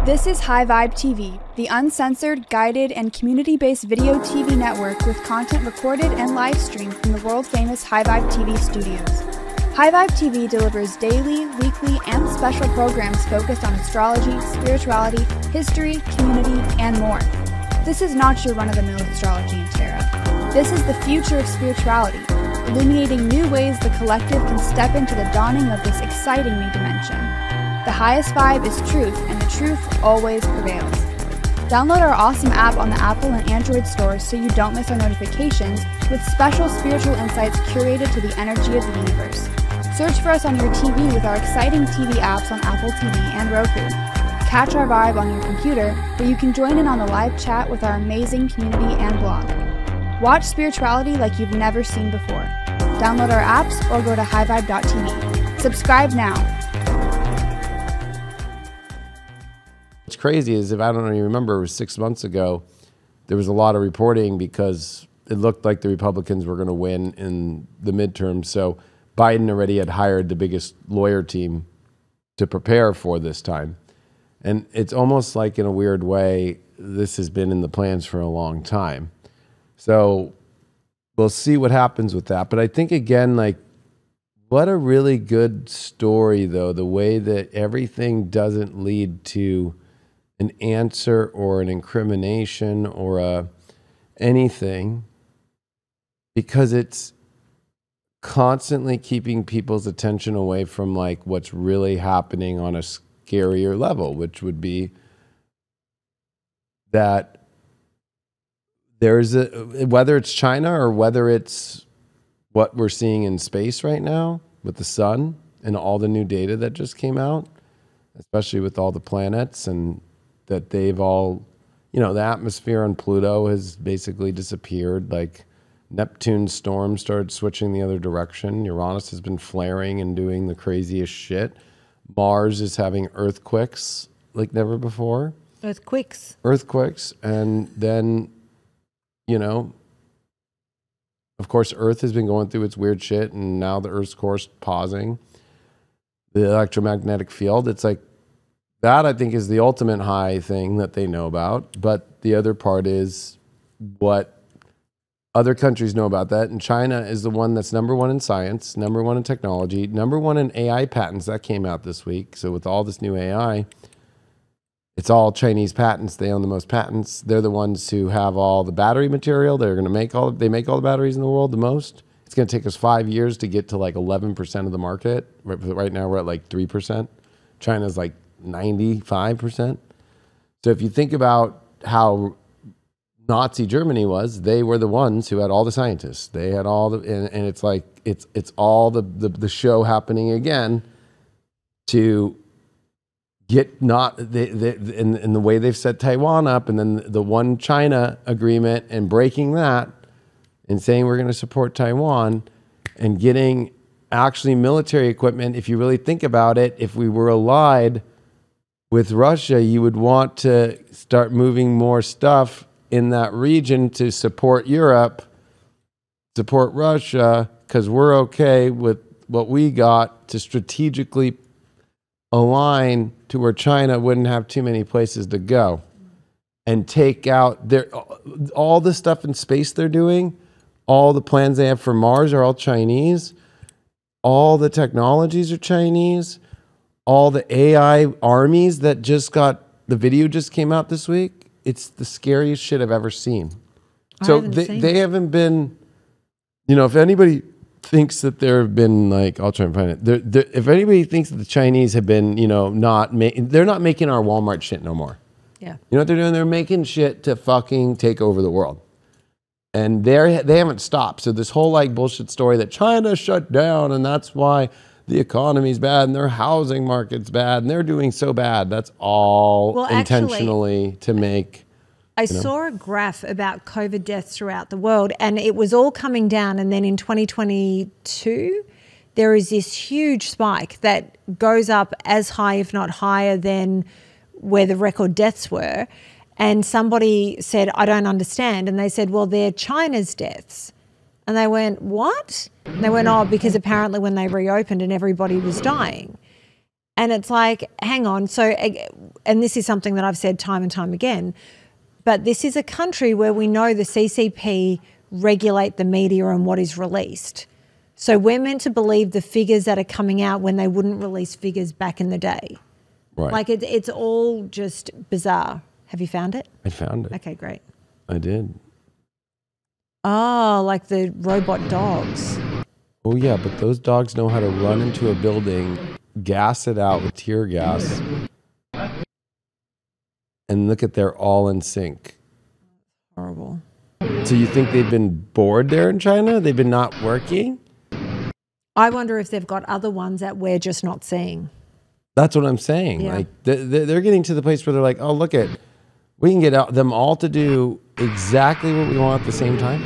This is High Vibe TV, the uncensored, guided, and community-based video TV network with content recorded and live streamed from the world-famous High Vibe TV studios. High Vibe TV delivers daily, weekly, and special programs focused on astrology, spirituality, history, community, and more. This is not your run-of-the-mill astrology and tarot. This is the future of spirituality, illuminating new ways the collective can step into the dawning of this exciting new dimension. The highest vibe is truth, and the truth always prevails. Download our awesome app on the Apple and Android stores so you don't miss our notifications with special spiritual insights curated to the energy of the universe. Search for us on your TV with our exciting TV apps on Apple TV and Roku. Catch our vibe on your computer, where you can join in on the live chat with our amazing community and blog. Watch spirituality like you've never seen before. Download our apps or go to highvibe.tv. Subscribe now. What's crazy is, if I don't know, you remember, it was 6 months ago, there was a lot of reporting because it looked like the Republicans were going to win in the midterm. So Biden already had hired the biggest lawyer team to prepare for this time. And it's almost like, in a weird way, this has been in the plans for a long time. So we'll see what happens with that. But I think, again, like, what a really good story, though, the way that everything doesn't lead to an answer or an incrimination or anything, because it's constantly keeping people's attention away from like what's really happening on a scarier level, which would be that there's whether it's China or whether it's what we're seeing in space right now with the sun and all the new data that just came out, especially with all the planets, and that they've all, you know, the atmosphere on Pluto has basically disappeared. Like, Neptune's storm started switching the other direction. Uranus has been flaring and doing the craziest shit. Mars is having earthquakes like never before. Earthquakes. And then, you know, of course, Earth has been going through its weird shit, and now the Earth's course pausing. The electromagnetic field, it's like, that I think is the ultimate high thing that they know about. But the other part is what other countries know about that. And China is the one that's #1 in science, #1 in technology, #1 in AI patents. That came out this week. So with all this new AI, it's all Chinese patents. They own the most patents. They're the ones who have all the battery material. They're going to make all, they make all the batteries in the world the most. It's going to take us 5 years to get to like 11% of the market. Right now we're at like 3%. China's like 95%. So if you think about how Nazi Germany was, they were the ones who had all the scientists. They had all the, and it's like, it's all the show happening again to get not, in the way they've set Taiwan up, and then the one China agreement and breaking that and saying we're going to support Taiwan and getting actually military equipment. If you really think about it, if we were allied with Russia, you would want to start moving more stuff in that region to support Europe, support Russia, because we're okay with what we got, to strategically align to where China wouldn't have too many places to go and take out their, all the stuff in space they're doing, all the plans they have for Mars are all Chinese, all the technologies are Chinese. All the AI armies that just got, the video just came out this week. It's the scariest shit I've ever seen. So they haven't been, you know, if anybody thinks that there have been like, I'll try and find it. If anybody thinks that the Chinese have been, you know, they're not making our Walmart shit no more. Yeah. You know what they're doing? They're making shit to fucking take over the world. And they haven't stopped. So this whole like bullshit story that China shut down and that's why the economy's bad and their housing market's bad and they're doing so bad. That's all intentionally to make. I saw a graph about COVID deaths throughout the world, and it was all coming down. And then in 2022, there is this huge spike that goes up as high, if not higher, than where the record deaths were. And somebody said, I don't understand. And they said, well, they're China's deaths. And they went, what? And they went, oh, because apparently when they reopened and everybody was dying. And it's like, hang on. So, and this is something that I've said time and time again, but this is a country where we know the CCP regulate the media and what is released. So we're meant to believe the figures that are coming out when they wouldn't release figures back in the day. Right. Like it's all just bizarre. Have you found it? I found it. Okay, great. I did. Oh, like the robot dogs. Oh, yeah, but those dogs know how to run into a building, gas it out with tear gas, and look at they're all in sync. Horrible. So you think they've been bored there in China? They've been not working? I wonder if they've got other ones that we're just not seeing. That's what I'm saying. Yeah. Like they're getting to the place where they're like, oh, look at, we can get them all to do exactly what we want at the same time.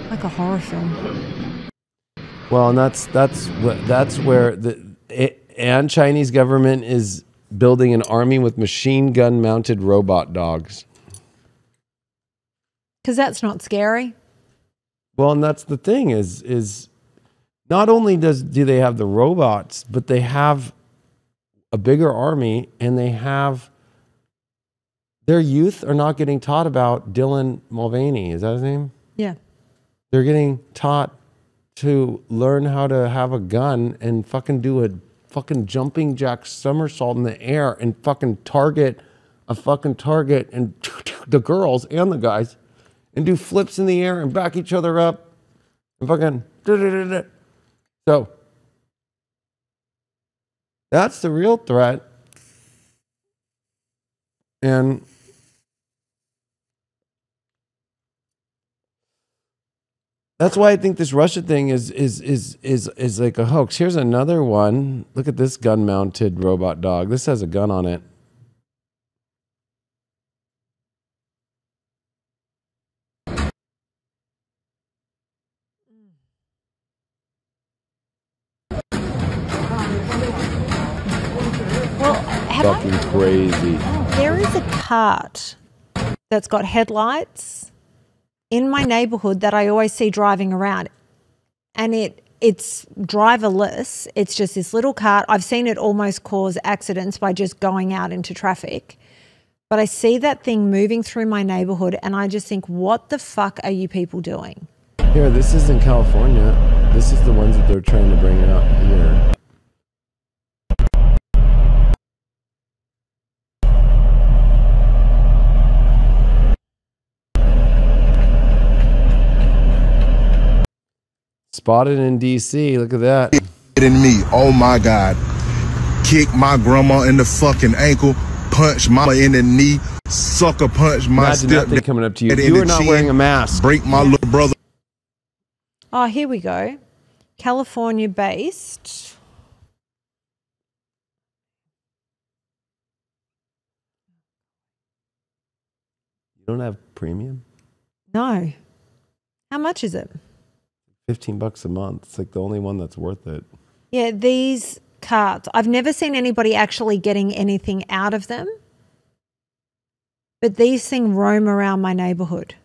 Like a horror film. Well, and that's where and Chinese government is building an army with machine gun mounted robot dogs. Because that's not scary. Well, and that's the thing is not only do they have the robots, but they have a bigger army, and they have their youth are not getting taught about Dylan Mulvaney. Is that his name? Yeah. They're getting taught to learn how to have a gun and fucking do a fucking jumping jack somersault in the air and fucking target and the girls and the guys and do flips in the air and back each other up and fucking so that's the real threat. And that's why I think this Russia thing is like a hoax. Here's another one. Look at this gun-mounted robot dog. This has a gun on it. Fucking crazy. There is a cart that's got headlights in my neighborhood that I always see driving around, and it's driverless. It's just this little cart. I've seen it almost cause accidents by just going out into traffic. But I see that thing moving through my neighborhood, and I just think, what the fuck are you people doing? Here, this is in California. This is the ones that they're trying to bring out here. Spotted in DC. Look at that. In me, oh my God. Kick my grandma in the fucking ankle, punch mama in the knee, sucker punch my Imagine that thing coming up to you. You are not wearing a mask. Break my little brother. Oh, here we go. California based. You don't have premium? No. How much is it? $15 a month. It's like the only one that's worth it. Yeah, these carts, I've never seen anybody actually getting anything out of them, but these things roam around my neighborhood.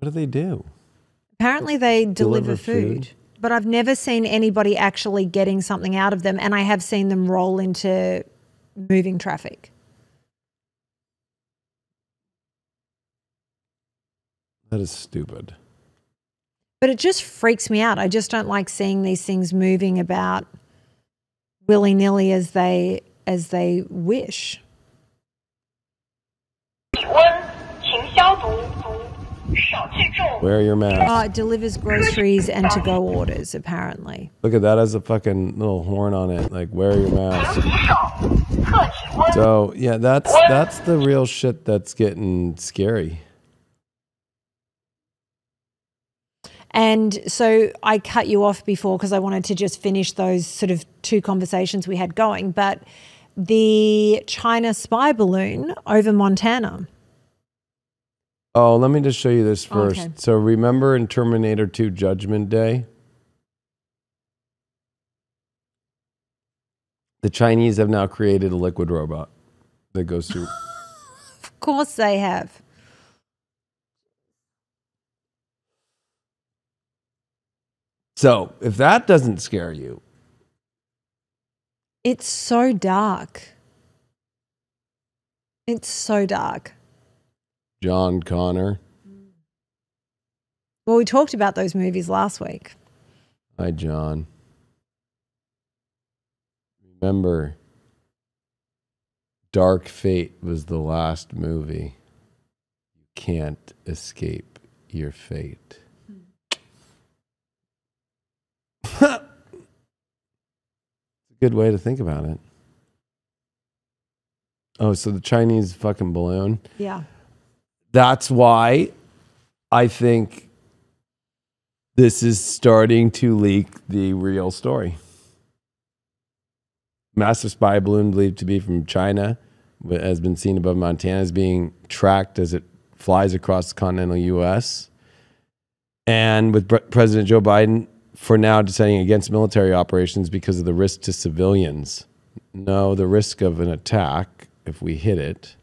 What do they do? Apparently they deliver food, but I've never seen anybody actually getting something out of them, and I have seen them roll into moving traffic. That is stupid. But it just freaks me out. I just don't like seeing these things moving about willy-nilly as they wish. Wear your mask. Oh, it delivers groceries and to-go orders, apparently. Look at that, has a fucking little horn on it. Like, wear your mask. So, yeah, that's the real shit that's getting scary. And so I cut you off before because I wanted to just finish those sort of two conversations we had going. But the China spy balloon over Montana. Oh, let me just show you this first. Okay. So remember in Terminator 2 Judgment Day? The Chinese have now created a liquid robot that goes through. Of course, they have. So if that doesn't scare you. It's so dark. It's so dark. John Connor. Well, we talked about those movies last week. Hi, John. Remember, Dark Fate was the last movie. You can't escape your fate. It's a good way to think about it. Oh, so the Chinese fucking balloon. Yeah. That's why I think this is starting to leak the real story. Massive spy balloon believed to be from China has been seen above Montana, is being tracked as it flies across the continental U.S. And with President Joe Biden for now deciding against military operations because of the risk to civilians. No, the risk of an attack if we hit it.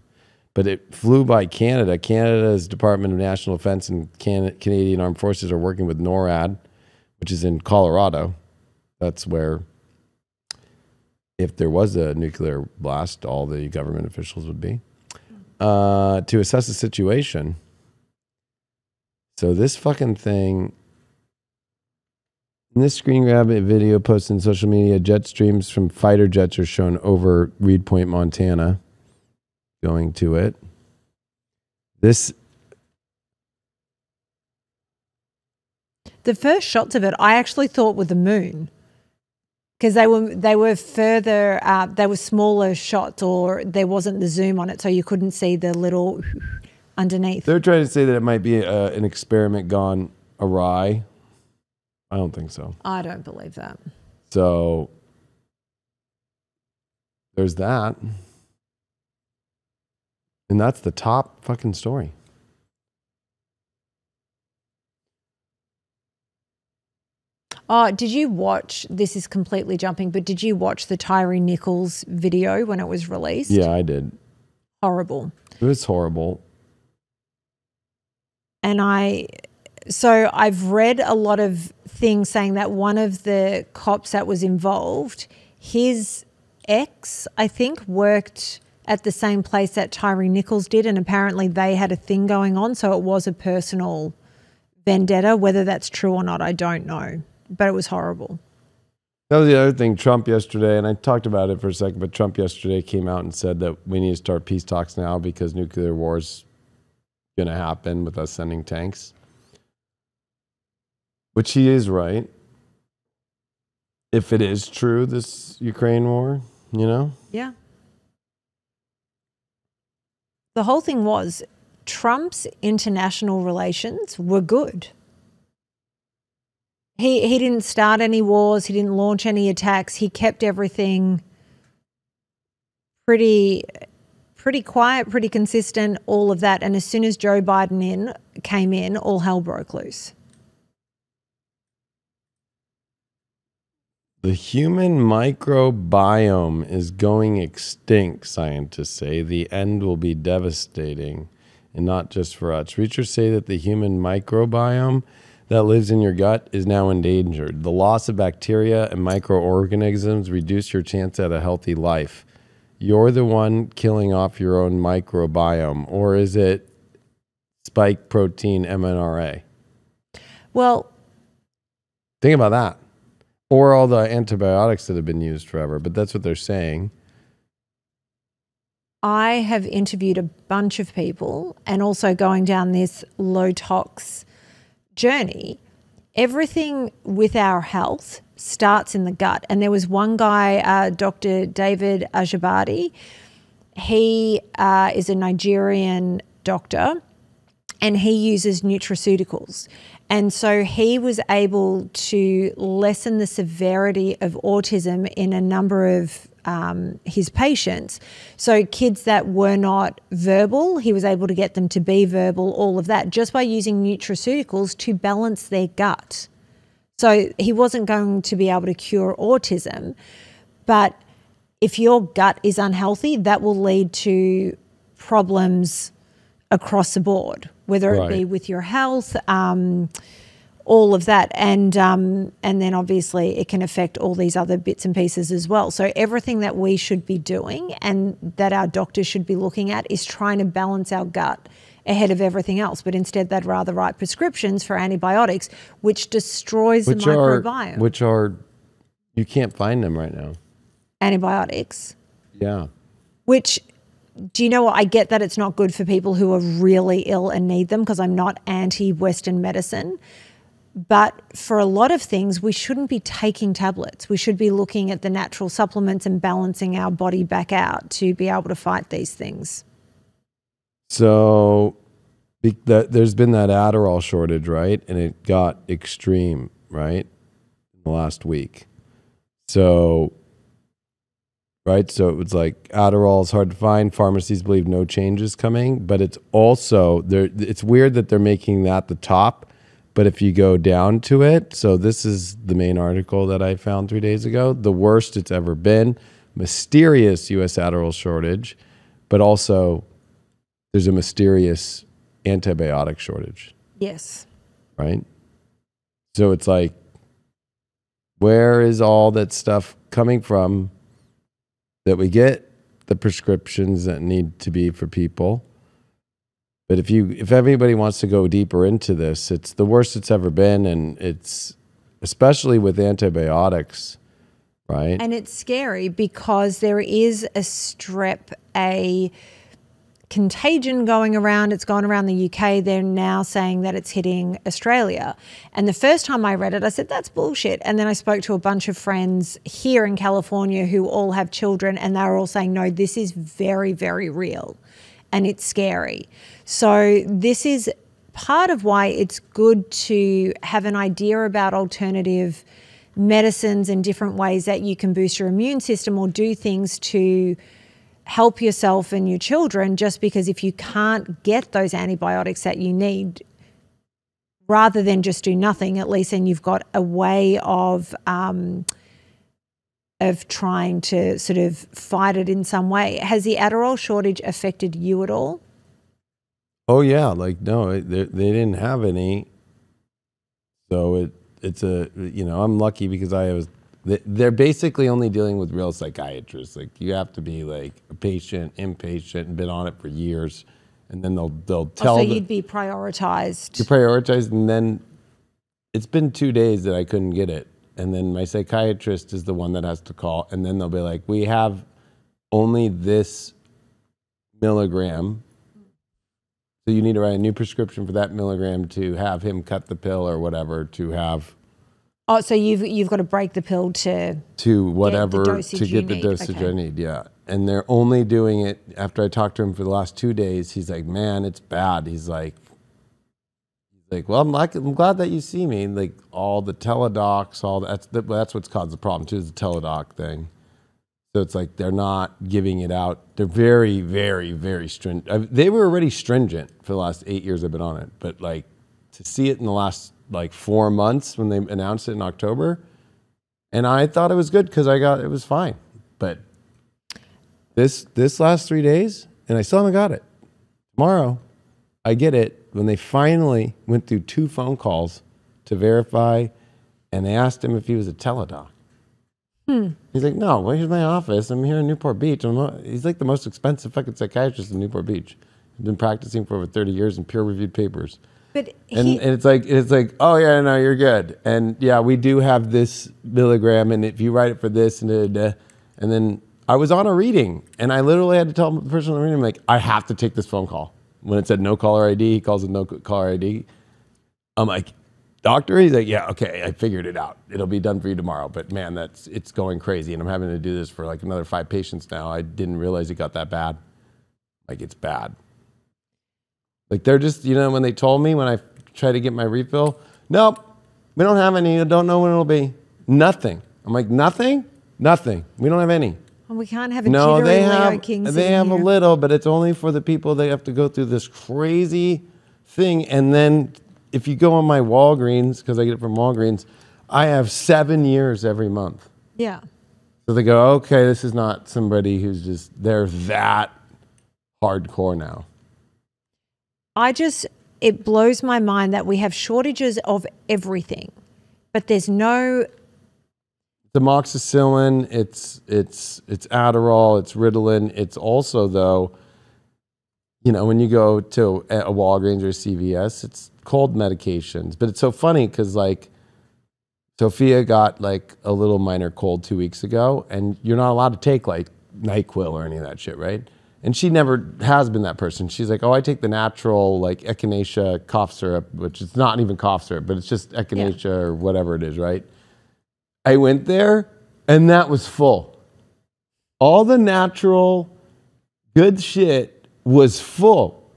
But it flew by Canada. Canada's Department of National Defense and Canadian Armed Forces are working with NORAD, which is in Colorado. That's where, if there was a nuclear blast, all the government officials would be, to assess the situation. So this fucking thing, in this screen grab video posted on social media, jet streams from fighter jets are shown over Reed Point, Montana. Going to it. The first shots of it, I actually thought were the moon, because they were further, they were smaller shots, or there wasn't the zoom on it, so you couldn't see the little underneath. They're trying to say that it might be an experiment gone awry. I don't think so. I don't believe that. So there's that. And that's the top fucking story. Oh, did you watch, this is completely jumping, but did you watch the Tyree Nichols video when it was released? Yeah, I did. Horrible. It was horrible. And I've read a lot of things saying that one of the cops that was involved, his ex, I think, worked at the same place that Tyree Nichols did, and apparently they had a thing going on, so it was a personal vendetta. Whether that's true or not, I don't know, but it was horrible. That was the other thing. Trump yesterday, and I talked about it for a second, but Trump yesterday came out and said that we need to start peace talks now because nuclear war's going to happen with us sending tanks. Which he is right. If it is true, this Ukraine war, you know? Yeah. The whole thing was Trump's international relations were good. He didn't start any wars. He didn't launch any attacks. He kept everything pretty quiet, pretty consistent, all of that. And as soon as Joe Biden came in, all hell broke loose. The human microbiome is going extinct, scientists say. The end will be devastating, and not just for us. Researchers say that the human microbiome that lives in your gut is now endangered. The loss of bacteria and microorganisms reduce your chance at a healthy life. You're the one killing off your own microbiome, or is it spike protein mRNA? Well, think about that. Or all the antibiotics that have been used forever, but that's what they're saying. I have interviewed a bunch of people, and also going down this low tox journey. Everything with our health starts in the gut. And there was one guy, Dr. David Ajabadi. He is a Nigerian doctor, and he uses nutraceuticals. And so he was able to lessen the severity of autism in a number of his patients. So kids that were not verbal, he was able to get them to be verbal, all of that, just by using nutraceuticals to balance their gut. So he wasn't going to be able to cure autism, but if your gut is unhealthy, that will lead to problems across the board, whether it be with your health, all of that. And then obviously it can affect all these other bits and pieces as well. So everything that we should be doing and that our doctors should be looking at is trying to balance our gut ahead of everything else. But instead they'd rather write prescriptions for antibiotics, which destroys the microbiome. Which are, you can't find them right now. Antibiotics. Yeah. Which, do you know what? I get that it's not good for people who are really ill and need them, because I'm not anti-Western medicine. But for a lot of things, we shouldn't be taking tablets. We should be looking at the natural supplements and balancing our body back out to be able to fight these things. So there's been that Adderall shortage, right? And it got extreme, right? In the last week. So, right? So it was like Adderall is hard to find. Pharmacies believe no change is coming. But it's also, it's weird that they're making that the top. But if you go down to it, so this is the main article that I found 3 days ago, the worst it's ever been, mysterious U.S. Adderall shortage, but also there's a mysterious antibiotic shortage. Yes. Right? So it's like, where is all that stuff coming from that we get the prescriptions that need to be for people? But if everybody wants to go deeper into this, it's the worst it's ever been, and it's especially with antibiotics, right? And it's scary because there is a contagion going around. It's gone around the UK. They're now saying that it's hitting Australia. And the first time I read it, I said, that's bullshit. And then I spoke to a bunch of friends here in California who all have children, and they were all saying, no, this is very, very real. And it's scary. So this is part of why it's good to have an idea about alternative medicines and different ways that you can boost your immune system or do things to help yourself and your children, just because if you can't get those antibiotics that you need, rather than just do nothing, at least then you've got a way of trying to sort of fight it in some way. Has the Adderall shortage affected you at all? Oh yeah, like no, they didn't have any. So it's I'm lucky because they're basically only dealing with real psychiatrists. Like you have to be like a patient, inpatient, and been on it for years, and then they'll tell. So you'd be prioritized. You're prioritized, and then it's been 2 days that I couldn't get it. And then my psychiatrist is the one that has to call. And then they'll be like, we have only this milligram. So you need to write a new prescription for that milligram to have him cut the pill or whatever to have. Oh, so you've got to break the pill to whatever, get the dosage I need. Yeah. And they're only doing it after I talked to him for the last 2 days. He's like, man, it's bad. He's like, well, I'm glad that you see me. Like all the teledocs, that's what's caused the problem too, is the teledoc thing. So it's like they're not giving it out. They're very, very, very stringent. They were already stringent for the last 8 years I've been on it, but like to see it in the last like 4 months when they announced it in October, and I thought it was good because it was fine. But this last 3 days, and I still haven't got it. Tomorrow, I get it. When they finally went through 2 phone calls to verify, and they asked him if he was a teledoc. He's like, no, well, here's my office. I'm here in Newport Beach. He's like the most expensive fucking psychiatrist in Newport Beach. He's been practicing for over 30 years in peer-reviewed papers. But and it's like, oh yeah, no, you're good. And yeah, we do have this milligram, and if you write it for this, and then I was on a reading, and I literally had to tell the person on the reading, like, I have to take this phone call. When it said no caller ID, he calls it no caller ID. I'm like, doctor? He's like, yeah, okay, I figured it out. It'll be done for you tomorrow. But man, it's going crazy. And I'm having to do this for like another 5 patients now. I didn't realize it got that bad. Like it's bad. Like they're just, when they told me when I tried to get my refill, nope, we don't have any. I don't know when it'll be. Nothing. I'm like, nothing? Nothing. We don't have any. Well, we can't have a jittery Leo King. They have a little, but it's only for the people that have to go through this crazy thing. And then if you go on my Walgreens, because I get it from Walgreens, I have 7 years every month. Yeah. So they go, okay, this is not somebody they're that hardcore now. I just it blows my mind that we have shortages of everything, but there's no. The amoxicillin, it's Adderall, it's Ritalin. It's also, though, you know, when you go to a Walgreens or CVS, it's cold medications. But it's so funny because, like, Sophia got like a little minor cold 2 weeks ago, and you're not allowed to take like NyQuil or any of that shit, right? And she never has been that person. She's like, oh, I take the natural like echinacea cough syrup, which is not even cough syrup, but it's just echinacea or whatever it is, right? I went there, and that was full. All the natural good shit was full.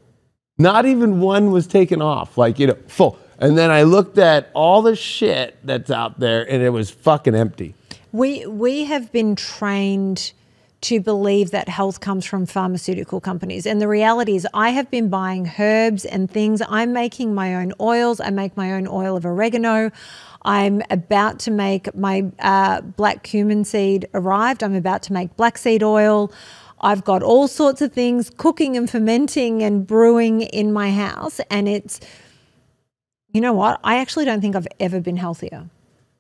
Not even one was taken off, like, you know, full. And then I looked at all the shit that's out there, and it was fucking empty. We have been trained to believe that health comes from pharmaceutical companies. And the reality is I have been buying herbs and things. I'm making my own oils. I make my own oil of oregano. I'm about to make my black cumin seed arrived. I'm about to make black seed oil. I've got all sorts of things cooking and fermenting and brewing in my house. And it's, you know what? I actually don't think I've ever been healthier.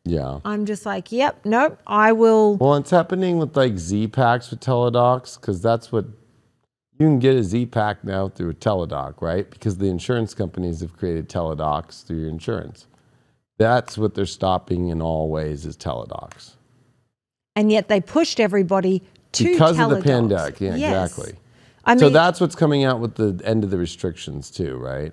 Yeah. I'm just like, yep, nope, I will. Well, it's happening with like Z-Packs with Teladocs, because that's what, you can get a Z-Pack now through a Teladoc, right? Because the insurance companies have created Teladocs through your insurance. That's what they're stopping in all ways is Teladocs. And yet they pushed everybody to because Teladocs. of the pandemic. Yeah, yes. Exactly. I mean, so that's what's coming out with the end of the restrictions too, right?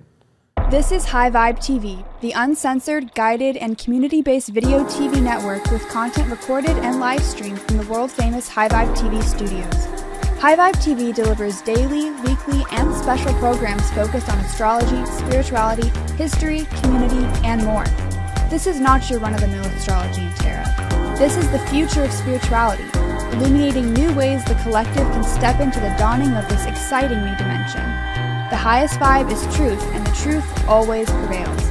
This is High Vibe TV, the uncensored, guided, and community-based video TV network with content recorded and live streamed from the world-famous High Vibe TV studios. High Vibe TV delivers daily, weekly, and special programs focused on astrology, spirituality, history, community, and more. This is not your run-of-the-mill astrology and tarot. This is the future of spirituality, illuminating new ways the collective can step into the dawning of this exciting new dimension. The highest vibe is truth, and the truth always prevails.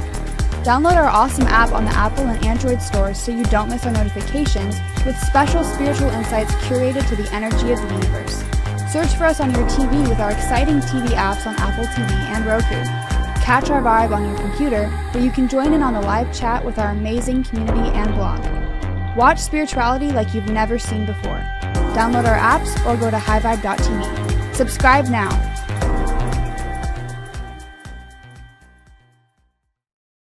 Download our awesome app on the Apple and Android stores so you don't miss our notifications with special spiritual insights curated to the energy of the universe. Search for us on your TV with our exciting TV apps on Apple TV and Roku. Catch our vibe on your computer, where you can join in on the live chat with our amazing community and blog. Watch spirituality like you've never seen before. Download our apps or go to highvibe.tv. Subscribe now.